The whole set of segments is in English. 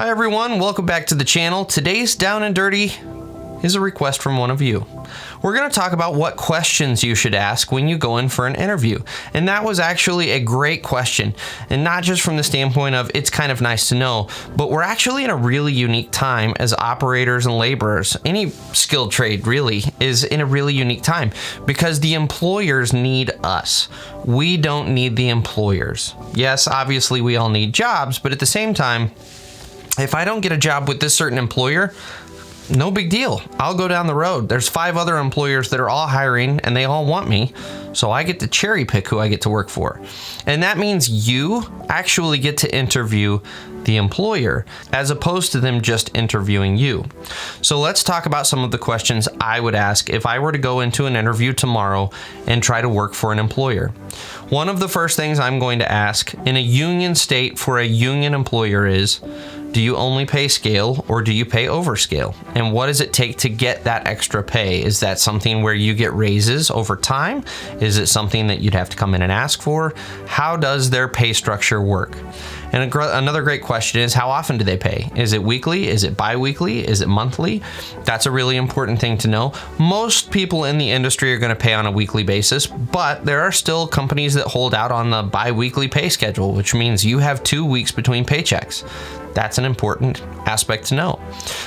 Hi everyone, welcome back to the channel. Today's Down and Dirty is a request from one of you. We're going to talk about what questions you should ask when you go in for an interview. And that was actually a great question. And not just from the standpoint of it's kind of nice to know, but we're actually in a really unique time as operators and laborers. Any skilled trade really is in a really unique time because the employers need us. We don't need the employers. Yes, obviously we all need jobs, but at the same time, if I don't get a job with this certain employer, no big deal. I'll go down the road. There's 5 other employers that are all hiring and they all want me. So I get to cherry pick who I get to work for. And that means you actually get to interview the employer as opposed to them just interviewing you. So let's talk about some of the questions I would ask if I were to go into an interview tomorrow and try to work for an employer. One of the first things I'm going to ask in a union state for a union employer is, do you only pay scale or do you pay over scale? And what does it take to get that extra pay? Is that something where you get raises over time? Is it something that you'd have to come in and ask for? How does their pay structure work? And another great question is, how often do they pay? Is it weekly? Is it bi-weekly? Is it monthly? That's a really important thing to know. Most people in the industry are going to pay on a weekly basis, but there are still companies that hold out on the bi-weekly pay schedule, which means you have 2 weeks between paychecks. That's an important aspect to know.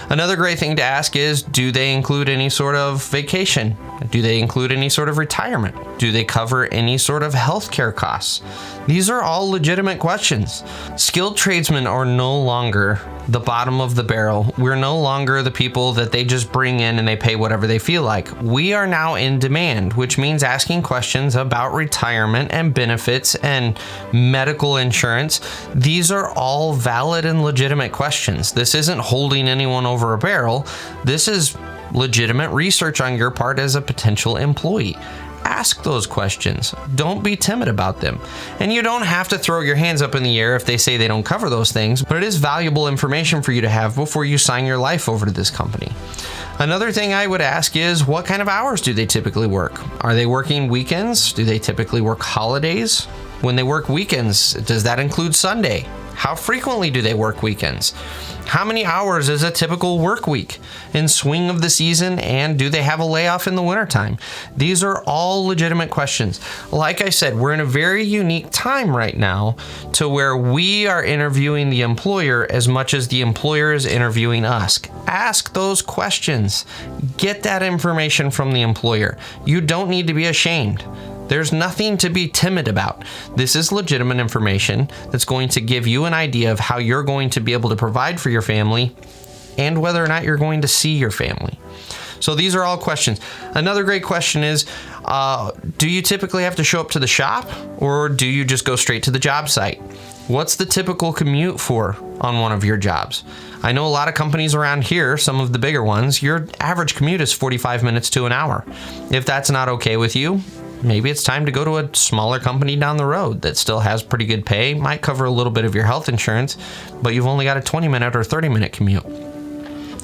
Another great thing to ask is, do they include any sort of vacation? Do they include any sort of retirement? Do they cover any sort of healthcare costs? These are all legitimate questions. Skilled tradesmen are no longer the bottom of the barrel. We're no longer the people that they just bring in and they pay whatever they feel like. We are now in demand, which means asking questions about retirement and benefits and medical insurance. These are all valid and legitimate questions. This isn't holding anyone over a barrel. This is legitimate research on your part as a potential employee. Ask those questions. Don't be timid about them. And you don't have to throw your hands up in the air if they say they don't cover those things, but it is valuable information for you to have before you sign your life over to this company. Another thing I would ask is, what kind of hours do they typically work? Are they working weekends? Do they typically work holidays? When they work weekends, does that include Sunday? How frequently do they work weekends? How many hours is a typical work week in swing of the season, and do they have a layoff in the wintertime? These are all legitimate questions. Like I said, we're in a very unique time right now to where we are interviewing the employer as much as the employer is interviewing us. Ask those questions. Get that information from the employer. You don't need to be ashamed. There's nothing to be timid about. This is legitimate information that's going to give you an idea of how you're going to be able to provide for your family and whether or not you're going to see your family. So these are all questions. Another great question is, do you typically have to show up to the shop or do you just go straight to the job site? What's the typical commute for on one of your jobs? I know a lot of companies around here, some of the bigger ones, your average commute is 45 minutes to an hour. If that's not okay with you, maybe it's time to go to a smaller company down the road that still has pretty good pay, might cover a little bit of your health insurance, but you've only got a 20-minute or 30-minute commute.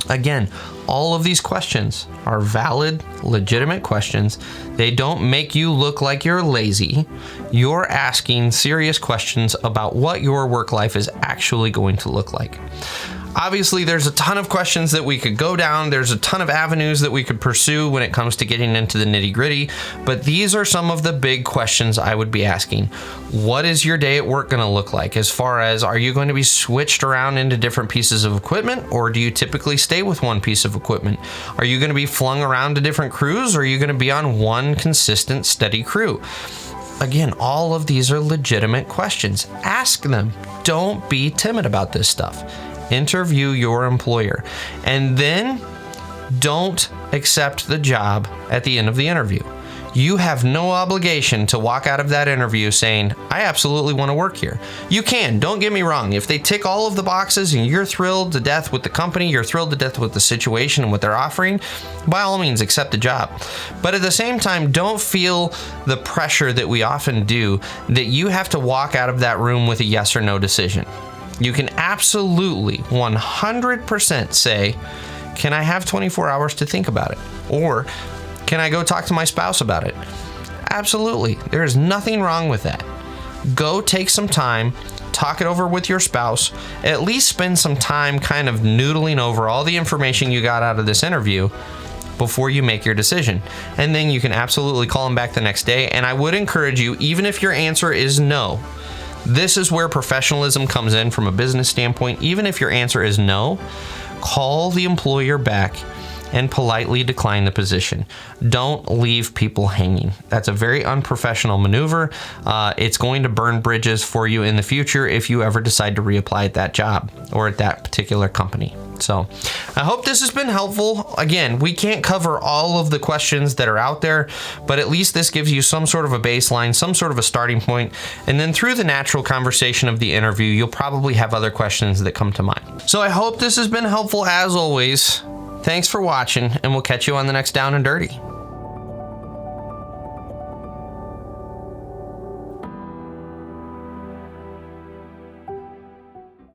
Again, all of these questions are valid, legitimate questions. They don't make you look like you're lazy. You're asking serious questions about what your work life is actually going to look like. Obviously, there's a ton of questions that we could go down. There's a ton of avenues that we could pursue when it comes to getting into the nitty-gritty, but these are some of the big questions I would be asking. What is your day at work going to look like? As far as, are you going to be switched around into different pieces of equipment, or do you typically stay with one piece of equipment? Are you going to be flung around to different crews, or are you going to be on one consistent, steady crew? Again, all of these are legitimate questions. Ask them. Don't be timid about this stuff. Interview your employer, and then don't accept the job at the end of the interview. You have no obligation to walk out of that interview saying, I absolutely want to work here. You can, don't get me wrong. If they tick all of the boxes and you're thrilled to death with the company, you're thrilled to death with the situation and what they're offering, by all means, accept the job. But at the same time, don't feel the pressure that we often do that you have to walk out of that room with a yes or no decision. You can absolutely 100% say, can I have 24 hours to think about it? Or can I go talk to my spouse about it? Absolutely. There is nothing wrong with that. go take some time, talk it over with your spouse, at least spend some time kind of noodling over all the information you got out of this interview before you make your decision. And then you can absolutely call them back the next day. And I would encourage you, even if your answer is no, this is where professionalism comes in from a business standpoint. Even if your answer is no, call the employer back and politely decline the position. Don't leave people hanging. That's a very unprofessional maneuver. It's going to burn bridges for you in the future if you ever decide to reapply at that job or at that particular company. So I hope this has been helpful. Again, we can't cover all of the questions that are out there, but at least this gives you some sort of a baseline, some sort of a starting point. And then through the natural conversation of the interview, you'll probably have other questions that come to mind. So I hope this has been helpful as always. Thanks for watching, and we'll catch you on the next Down and Dirty.